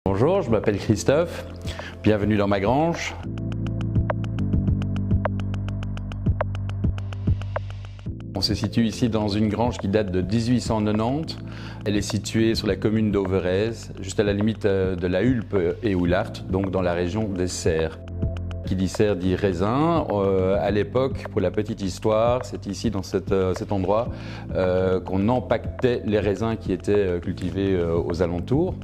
Bonjour, je m'appelle Christophe, bienvenue dans ma grange. On se situe ici dans une grange qui date de 1890. Elle est située sur la commune d'Auverez, juste à la limite de la Hulpe et Oulart, donc dans la région des Serres. Qui dit serre dit raisin. À l'époque, pour la petite histoire, c'est ici dans cet endroit qu'on empaquetait les raisins qui étaient cultivés aux alentours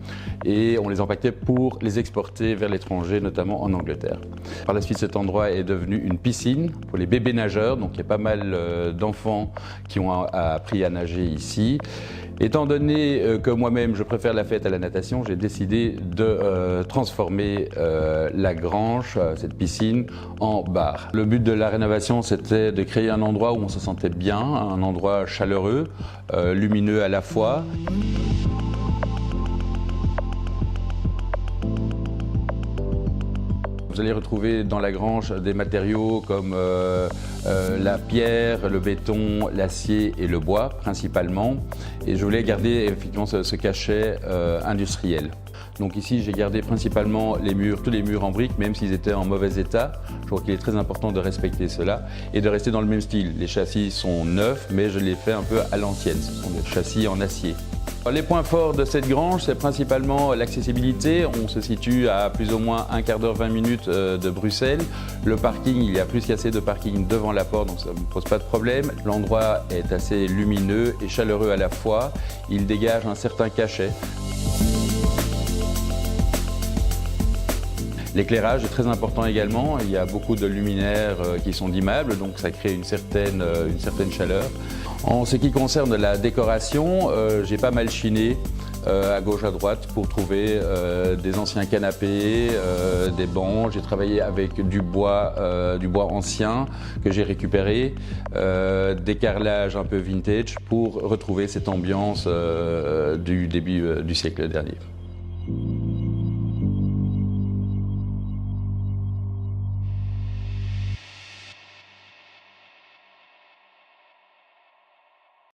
et on les empaquetait pour les exporter vers l'étranger, notamment en Angleterre. Par la suite, cet endroit est devenu une piscine pour les bébés nageurs, donc il y a pas mal d'enfants qui ont appris à nager ici. Étant donné que moi-même je préfère la fête à la natation, j'ai décidé de transformer la grange, cette piscine, en bar. Le but de la rénovation, c'était de créer un endroit où on se sentait bien, un endroit chaleureux, lumineux à la fois. Vous allez retrouver dans la grange des matériaux comme la pierre, le béton, l'acier et le bois principalement. Et je voulais garder effectivement ce cachet industriel. Donc ici j'ai gardé principalement les murs, tous les murs en briques, même s'ils étaient en mauvais état. Je crois qu'il est très important de respecter cela et de rester dans le même style. Les châssis sont neufs, mais je les fais un peu à l'ancienne. Ce sont des châssis en acier. Les points forts de cette grange, c'est principalement l'accessibilité. On se situe à plus ou moins un quart d'heure, 20 minutes de Bruxelles. Le parking, il y a plus qu'assez de parking devant la porte, donc ça ne me pose pas de problème. L'endroit est assez lumineux et chaleureux à la fois. Il dégage un certain cachet. L'éclairage est très important également. Il y a beaucoup de luminaires qui sont dimmables, donc ça crée une certaine chaleur. En ce qui concerne la décoration, j'ai pas mal chiné à gauche à droite pour trouver des anciens canapés, des bancs. J'ai travaillé avec du bois ancien que j'ai récupéré, des carrelages un peu vintage pour retrouver cette ambiance du début du siècle dernier.